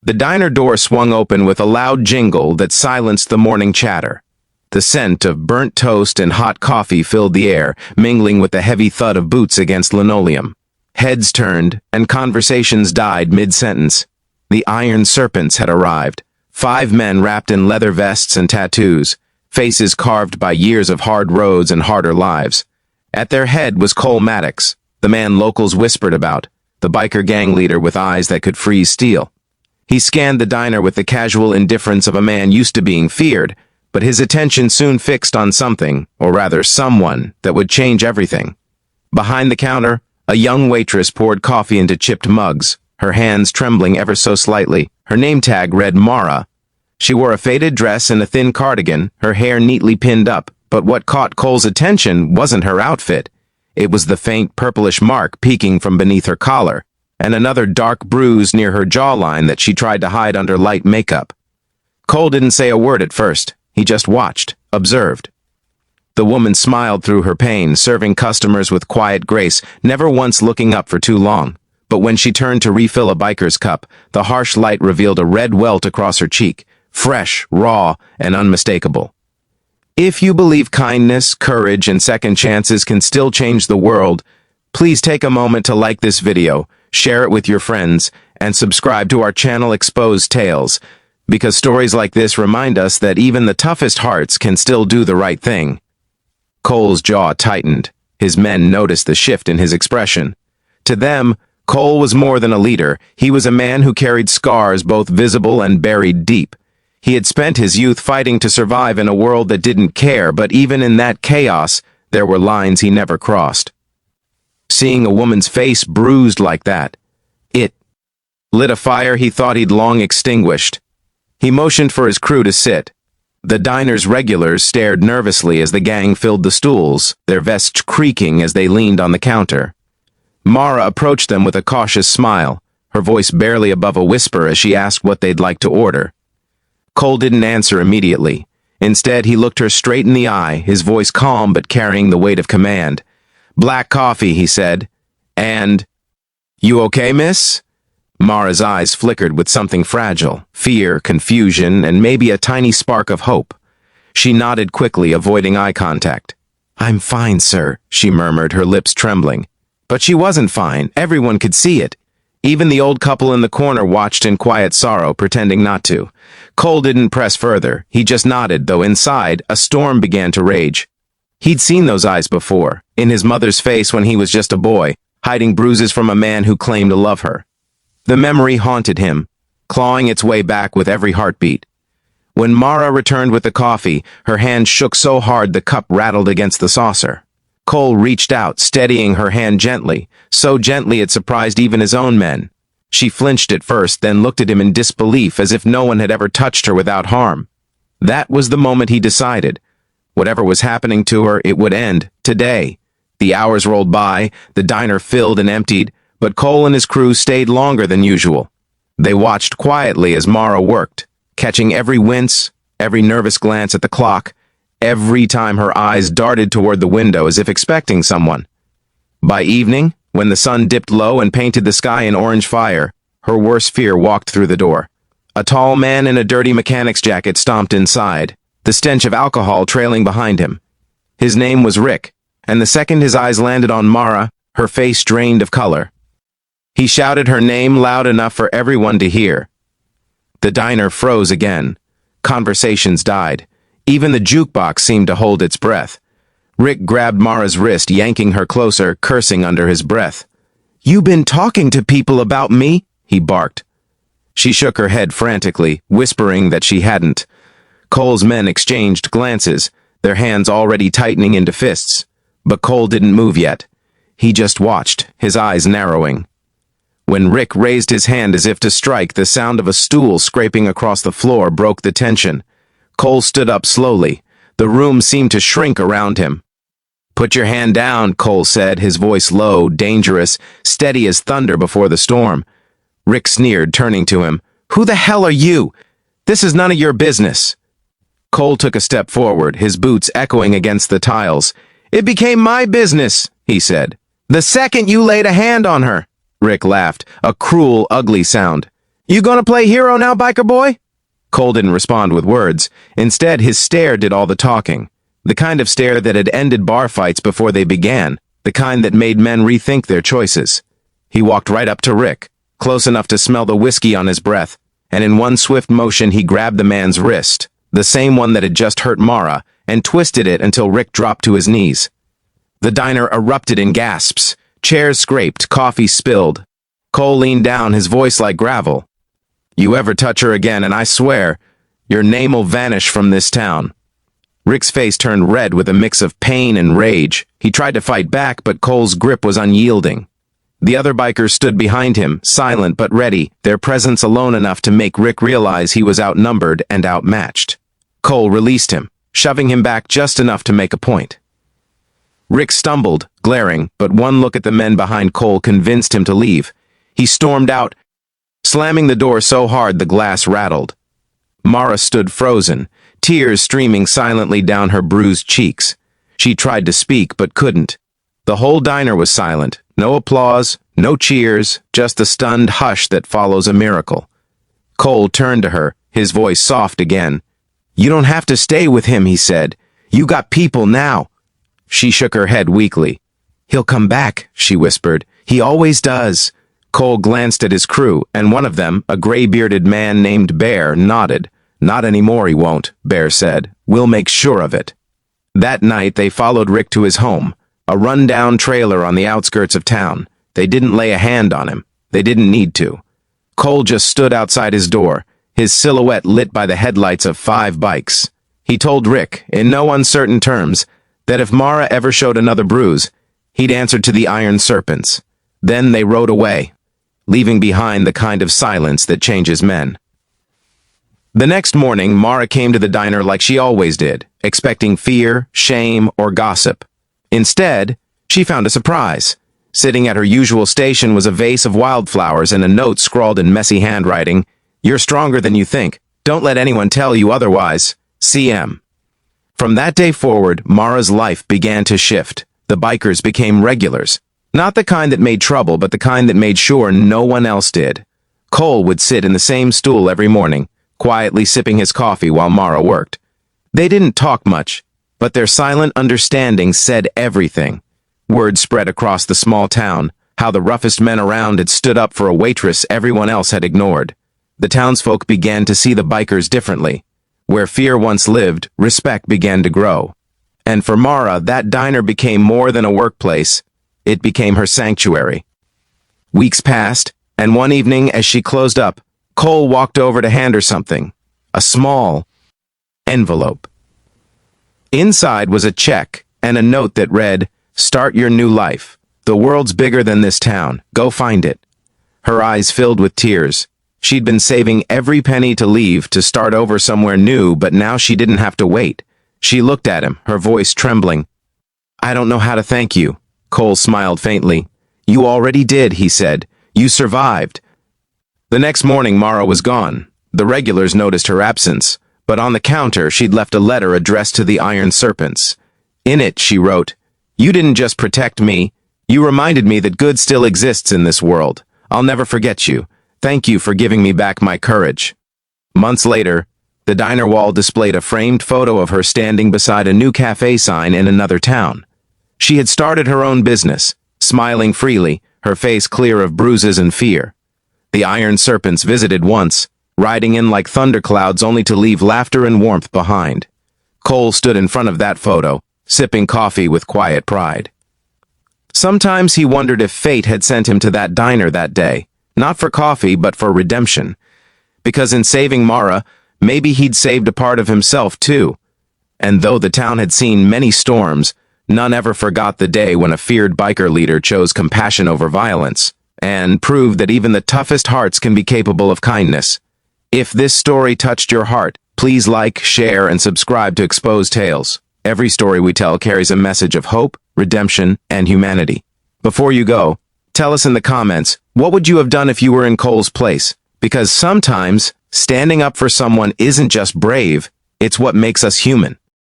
The diner door swung open with a loud jingle that silenced the morning chatter. The scent of burnt toast and hot coffee filled the air, mingling with the heavy thud of boots against linoleum. Heads turned, and conversations died mid-sentence. The Iron Serpents had arrived. 5 men wrapped in leather vests and tattoos, faces carved by years of hard roads and harder lives. At their head was Cole Maddox, the man locals whispered about, the biker gang leader with eyes that could freeze steel. He scanned the diner with the casual indifference of a man used to being feared, but his attention soon fixed on something, or rather someone, that would change everything. Behind the counter, a young waitress poured coffee into chipped mugs, her hands trembling ever so slightly. Her name tag read Mara. She wore a faded dress and a thin cardigan, her hair neatly pinned up, but what caught Cole's attention wasn't her outfit. It was the faint purplish mark peeking from beneath her collar, and another dark bruise near her jawline that she tried to hide under light makeup. Cole didn't say a word at first. He just watched, observed. The woman smiled through her pain, serving customers with quiet grace, never once looking up for too long. But when she turned to refill a biker's cup, the harsh light revealed a red welt across her cheek, fresh, raw, and unmistakable. If you believe kindness, courage, and second chances can still change the world, please take a moment to like this video, share it with your friends, and subscribe to our channel Exposed Tales, because stories like this remind us that even the toughest hearts can still do the right thing. Cole's jaw tightened. His men noticed the shift in his expression. To them, Cole was more than a leader. He was a man who carried scars both visible and buried deep. He had spent his youth fighting to survive in a world that didn't care, but even in that chaos, there were lines he never crossed. Seeing a woman's face bruised like that, it lit a fire he thought he'd long extinguished. He motioned for his crew to sit. The diner's regulars stared nervously as the gang filled the stools, their vests creaking as they leaned on the counter. Mara approached them with a cautious smile, her voice barely above a whisper as she asked what they'd like to order. Cole didn't answer immediately. Instead, he looked her straight in the eye, his voice calm but carrying the weight of command. "Black coffee," he said. "And... you okay, miss?" Mara's eyes flickered with something fragile, fear, confusion, and maybe a tiny spark of hope. She nodded quickly, avoiding eye contact. "I'm fine, sir," she murmured, her lips trembling. But she wasn't fine. Everyone could see it. Even the old couple in the corner watched in quiet sorrow, pretending not to. Cole didn't press further. He just nodded, though inside, a storm began to rage. He'd seen those eyes before, in his mother's face when he was just a boy, hiding bruises from a man who claimed to love her. The memory haunted him, clawing its way back with every heartbeat. When Mara returned with the coffee, her hand shook so hard the cup rattled against the saucer. Cole reached out, steadying her hand gently, so gently it surprised even his own men. She flinched at first, then looked at him in disbelief, as if no one had ever touched her without harm. That was the moment he decided. Whatever was happening to her, it would end, today. The hours rolled by, the diner filled and emptied, but Cole and his crew stayed longer than usual. They watched quietly as Mara worked, catching every wince, every nervous glance at the clock, every time her eyes darted toward the window as if expecting someone. By evening, when the sun dipped low and painted the sky in orange fire, her worst fear walked through the door. A tall man in a dirty mechanic's jacket stomped inside, the stench of alcohol trailing behind him. His name was Rick, and the second his eyes landed on Mara, her face drained of color. He shouted her name loud enough for everyone to hear. The diner froze again. Conversations died. Even the jukebox seemed to hold its breath. Rick grabbed Mara's wrist, yanking her closer, cursing under his breath. "You been talking to people about me?" he barked. She shook her head frantically, whispering that she hadn't. Cole's men exchanged glances, their hands already tightening into fists. But Cole didn't move yet. He just watched, his eyes narrowing. When Rick raised his hand as if to strike, the sound of a stool scraping across the floor broke the tension. Cole stood up slowly. The room seemed to shrink around him. "Put your hand down," Cole said, his voice low, dangerous, steady as thunder before the storm. Rick sneered, turning to him. "Who the hell are you? This is none of your business." Cole took a step forward, his boots echoing against the tiles. "It became my business," he said. "The second you laid a hand on her." Rick laughed, a cruel, ugly sound. You gonna play hero now, biker boy? Cole didn't respond with words. Instead, his stare did all the talking. The kind of stare that had ended bar fights before they began. The kind that made men rethink their choices. He walked right up to Rick, close enough to smell the whiskey on his breath, and in one swift motion he grabbed the man's wrist, the same one that had just hurt Mara, and twisted it until Rick dropped to his knees. The diner erupted in gasps. Chairs scraped, coffee spilled. Cole leaned down, his voice like gravel. You ever touch her again, and I swear, your name'll vanish from this town. Rick's face turned red with a mix of pain and rage. He tried to fight back, but Cole's grip was unyielding. The other bikers stood behind him, silent but ready, their presence alone enough to make Rick realize he was outnumbered and outmatched. Cole released him, shoving him back just enough to make a point. Rick stumbled, glaring, but one look at the men behind Cole convinced him to leave. He stormed out, slamming the door so hard the glass rattled. Mara stood frozen, tears streaming silently down her bruised cheeks. She tried to speak, but couldn't. The whole diner was silent. No applause, no cheers, just the stunned hush that follows a miracle. Cole turned to her, his voice soft again. You don't have to stay with him, he said. You got people now. She shook her head weakly. He'll come back, she whispered. He always does. Cole glanced at his crew, and one of them, a gray-bearded man named Bear, nodded. Not anymore, he won't, Bear said. We'll make sure of it. That night, they followed Rick to his home, a run-down trailer on the outskirts of town. They didn't lay a hand on him. They didn't need to. Cole just stood outside his door, his silhouette lit by the headlights of 5 bikes. He told Rick, in no uncertain terms, that if Mara ever showed another bruise, he'd answer to the Iron Serpents. Then they rode away, leaving behind the kind of silence that changes men. The next morning, Mara came to the diner like she always did, expecting fear, shame, or gossip. Instead, she found a surprise. Sitting at her usual station was a vase of wildflowers and a note scrawled in messy handwriting. You're stronger than you think. Don't let anyone tell you otherwise. CM. From that day forward, Mara's life began to shift. The bikers became regulars. Not the kind that made trouble, but the kind that made sure no one else did. Cole would sit in the same stool every morning, quietly sipping his coffee while Mara worked. They didn't talk much, but their silent understanding said everything. Word spread across the small town, how the roughest men around had stood up for a waitress everyone else had ignored. The townsfolk began to see the bikers differently. Where fear once lived, respect began to grow. And for Mara, that diner became more than a workplace. It became her sanctuary. Weeks passed, and one evening as she closed up, Cole walked over to hand her something. A small envelope. Inside was a check and a note that read, Start your new life. The world's bigger than this town. Go find it. Her eyes filled with tears. She'd been saving every penny to leave, to start over somewhere new, but now she didn't have to wait. She looked at him, her voice trembling. I don't know how to thank you. Cole smiled faintly. You already did, he said. You survived. The next morning, Mara was gone. The regulars noticed her absence, but on the counter she'd left a letter addressed to the Iron Serpents. In it, she wrote, You didn't just protect me. You reminded me that good still exists in this world. I'll never forget you. Thank you for giving me back my courage. Months later, the diner wall displayed a framed photo of her standing beside a new cafe sign in another town. She had started her own business, smiling freely, her face clear of bruises and fear. The Iron Serpents visited once, riding in like thunderclouds only to leave laughter and warmth behind. Cole stood in front of that photo, sipping coffee with quiet pride. Sometimes he wondered if fate had sent him to that diner that day, not for coffee but for redemption. Because in saving Mara, maybe he'd saved a part of himself too. And though the town had seen many storms, none ever forgot the day when a feared biker leader chose compassion over violence, and proved that even the toughest hearts can be capable of kindness. If this story touched your heart, please like, share, and subscribe to Exposed Tales. Every story we tell carries a message of hope, redemption, and humanity. Before you go, tell us in the comments, what would you have done if you were in Cole's place? Because sometimes, standing up for someone isn't just brave, it's what makes us human.